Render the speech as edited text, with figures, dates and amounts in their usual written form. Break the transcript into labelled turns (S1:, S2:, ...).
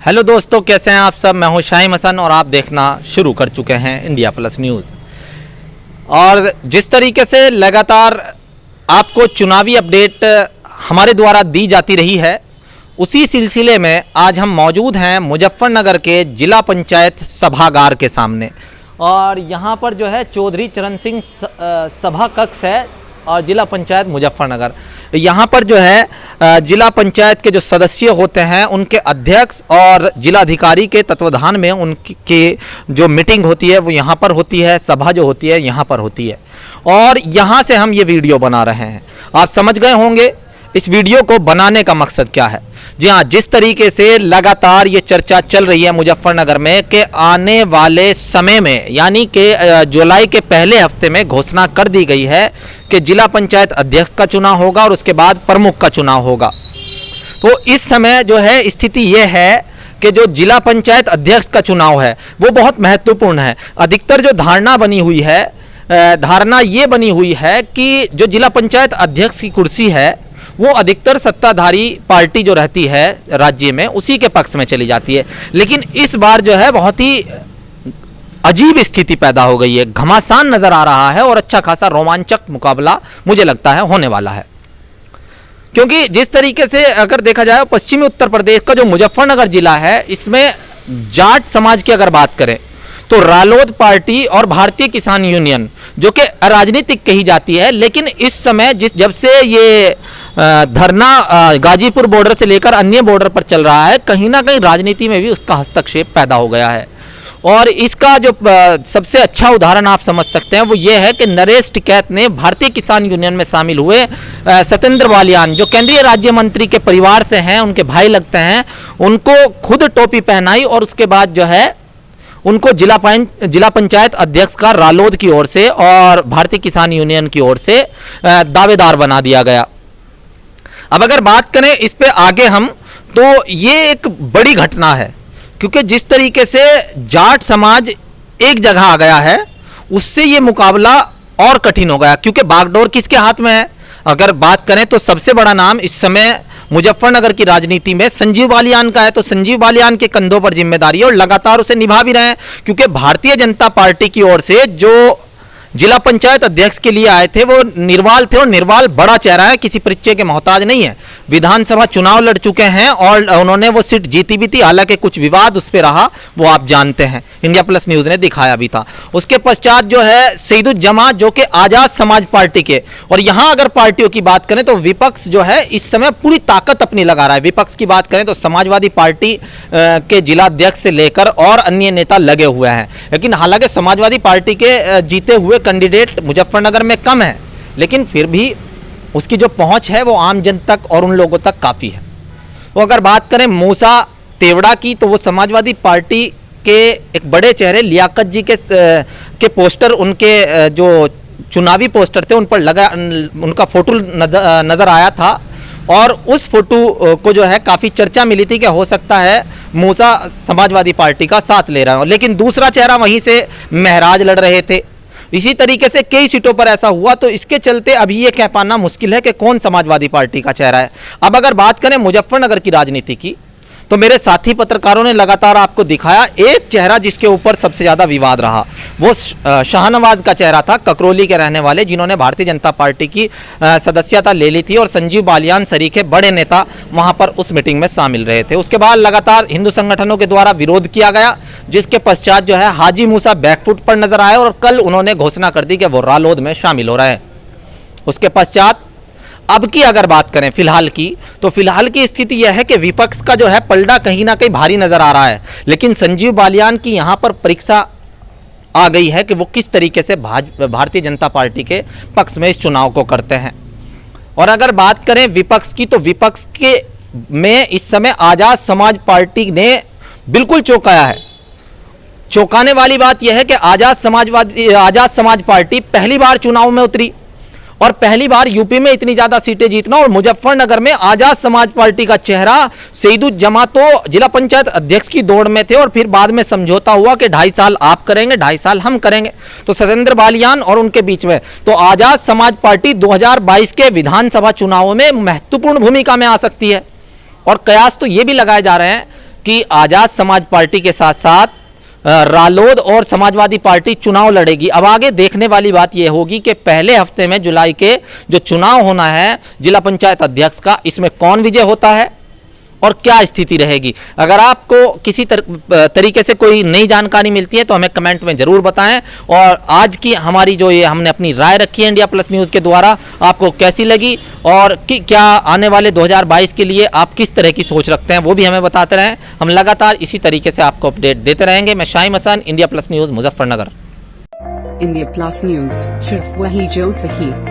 S1: Hello दोस्तों, कैसे हैं आप सब। मैं हूं शाहिम हसन और आप देखना शुरू कर चुके हैं इंडिया प्लस न्यूज़। और जिस तरीके से लगातार आपको चुनावी अपडेट हमारे द्वारा दी जाती रही है, उसी सिलसिले में आज हम मौजूद हैं मुजफ्फरनगर के जिला पंचायत सभागार के सामने। और यहाँ पर जो है चौधरी चरण सिंह सभा कक्ष है और जिला पंचायत मुजफ्फरनगर। यहाँ पर जो है जिला पंचायत के जो सदस्य होते हैं उनके अध्यक्ष और जिलाधिकारी के तत्वाधान में उनकी जो मीटिंग होती है वो यहाँ पर होती है, सभा जो होती है यहाँ पर होती है। और यहाँ से हम ये वीडियो बना रहे हैं। आप समझ गए होंगे इस वीडियो को बनाने का मकसद क्या है। जी हाँ, जिस तरीके से लगातार ये चर्चा चल रही है मुजफ्फरनगर में कि आने वाले समय में यानी कि जुलाई के पहले हफ्ते में घोषणा कर दी गई है कि जिला पंचायत अध्यक्ष का चुनाव होगा और उसके बाद प्रमुख का चुनाव होगा। तो इस समय जो है स्थिति ये है कि जो जिला पंचायत अध्यक्ष का चुनाव है वो बहुत महत्वपूर्ण है। अधिकतर जो धारणा बनी हुई है, धारणा ये बनी हुई है कि जो जिला पंचायत अध्यक्ष की कुर्सी है वो अधिकतर सत्ताधारी पार्टी जो रहती है राज्य में उसी के पक्ष में चली जाती है। लेकिन इस बार जो है बहुत ही अजीब स्थिति पैदा हो गई है, घमासान नजर आ रहा है और अच्छा खासा रोमांचक मुकाबला मुझे लगता है होने वाला है। क्योंकि जिस तरीके से अगर देखा जाए पश्चिमी उत्तर प्रदेश का जो मुजफ्फरनगर जिला है, इसमें जाट समाज की अगर बात करें तो रालोद पार्टी और भारतीय किसान यूनियन जो कि अराजनीतिक कही जाती है, लेकिन इस समय जब से ये धरना गाजीपुर बॉर्डर से लेकर अन्य बॉर्डर पर चल रहा है, कहीं ना कहीं राजनीति में भी उसका हस्तक्षेप पैदा हो गया है। और इसका जो सबसे अच्छा उदाहरण आप समझ सकते हैं वो ये है कि नरेश टिकैत ने भारतीय किसान यूनियन में शामिल हुए सत्येंद्र बालियान जो केंद्रीय राज्य मंत्री के परिवार से हैं, उनके भाई लगते हैं, उनको खुद टोपी पहनाई और उसके बाद जो है उनको जिला पंचायत अध्यक्ष का रालोद की ओर से और भारतीय किसान यूनियन की ओर से दावेदार बना दिया गया। अब अगर बात करें इस पे आगे हम, तो ये एक बड़ी घटना है क्योंकि जिस तरीके से जाट समाज एक जगह आ गया है उससे ये मुकाबला और कठिन हो गया। क्योंकि बागडोर किसके हाथ में है, अगर बात करें तो सबसे बड़ा नाम इस समय मुजफ्फरनगर की राजनीति में संजीव बालियान का है। तो संजीव बालियान के कंधों पर जिम्मेदारी है और लगातार उसे निभा भी रहे हैं। क्योंकि भारतीय जनता पार्टी की ओर से जो जिला पंचायत अध्यक्ष के लिए आए थे वो निर्वाल थे और निर्वाल बड़ा चेहरा है, किसी परिचय के मोहताज नहीं है। विधानसभा चुनाव लड़ चुके हैं और उन्होंने वो सीट जीती भी थी, हालांकि कुछ विवाद उस पर रहा, वो आप जानते हैं, इंडिया प्लस न्यूज ने दिखाया भी था। उसके पश्चात जो है सईदुज्जमा जो कि आजाद समाज पार्टी के, और यहां अगर पार्टियों की बात करें तो विपक्ष जो है इस समय पूरी ताकत अपनी लगा रहा है। विपक्ष की बात करें तो समाजवादी पार्टी के जिलाध्यक्ष से लेकर और अन्य नेता लगे हुए हैं। लेकिन हालांकि समाजवादी पार्टी के जीते हुए कैंडिडेट मुजफ्फरनगर में कम है, लेकिन फिर भी उसकी जो पहुंच है वो आम जन तक और उन लोगों तक काफ़ी है। तो अगर बात करें मूसा तेवड़ा की, तो वो समाजवादी पार्टी के एक बड़े चेहरे लियाकत जी के पोस्टर, उनके जो चुनावी पोस्टर थे उन पर लगा, उनका फोटो नज़र आया था और उस फोटो को जो है काफ़ी चर्चा मिली थी कि हो सकता है मूसा समाजवादी पार्टी का साथ ले रहा हो। लेकिन दूसरा चेहरा वहीं से महराज लड़ रहे थे। इसी तरीके से कई सीटों पर ऐसा हुआ, तो इसके चलते अभी ये कह पाना मुश्किल है कि कौन समाजवादी पार्टी का चेहरा है। अब अगर बात करें मुजफ्फरनगर की राजनीति की, तो मेरे साथी पत्रकारों ने लगातार आपको दिखाया एक चेहरा जिसके ऊपर सबसे ज्यादा विवाद रहा, वो शाहनवाज का चेहरा था, ककरौली के रहने वाले, जिन्होंने भारतीय जनता पार्टी की सदस्यता ले ली थी और संजीव बालियान सरीखे बड़े नेता वहां पर उस मीटिंग में शामिल रहे थे। उसके बाद लगातार हिंदू संगठनों के द्वारा विरोध किया गया, जिसके पश्चात जो है हाजी मूसा बैकफुट पर नजर आए और कल उन्होंने घोषणा कर दी कि वो रालोद में शामिल हो रहे हैं। उसके पश्चात अब की अगर बात करें फिलहाल की, तो फिलहाल की स्थिति यह है कि विपक्ष का जो है पलड़ा कहीं ना कहीं भारी नजर आ रहा है। लेकिन संजीव बालियान की यहां पर परीक्षा आ गई है कि वो किस तरीके से भारतीय जनता पार्टी के पक्ष में इस चुनाव को करते हैं। और अगर बात करें विपक्ष की, तो विपक्ष के में इस समय आजाद समाज पार्टी ने बिल्कुल चौंकाया है। चौंकाने वाली बात यह है कि आजाद समाज पार्टी पहली बार चुनाव में उतरी और पहली बार यूपी में इतनी ज्यादा सीटें जीतना, और मुजफ्फरनगर में आजाद समाज पार्टी का चेहरा सईदुज्जमा तो जिला पंचायत अध्यक्ष की दौड़ में थे और फिर बाद में समझौता हुआ कि 2.5 साल आप करेंगे 2.5 साल हम करेंगे, तो सत्येंद्र बालियान और उनके बीच में तो आजाद समाज पार्टी 2022 के विधानसभा चुनावों में महत्वपूर्ण भूमिका में आ सकती है। और कयास तो ये भी लगाए जा रहे हैं कि आजाद समाज पार्टी के साथ साथ रालोद और समाजवादी पार्टी चुनाव लड़ेगी। अब आगे देखने वाली बात यह होगी कि पहले हफ्ते में जुलाई के जो चुनाव होना है जिला पंचायत अध्यक्ष का, इसमें कौन विजय होता है और क्या स्थिति रहेगी। अगर आपको किसी तरीके से कोई नई जानकारी मिलती है तो हमें कमेंट में जरूर बताएं। और आज की हमारी जो ये हमने अपनी राय रखी है इंडिया प्लस न्यूज़ के द्वारा, आपको कैसी लगी और क्या आने वाले 2022 के लिए आप किस तरह की सोच रखते हैं वो भी हमें बताते रहें। हम लगातार इसी तरीके से आपको अपडेट देते रहेंगे। मैं Shahim Hasan, India Plus News, Muzaffarnagar.
S2: India Plus News, सिर्फ वही जो सही।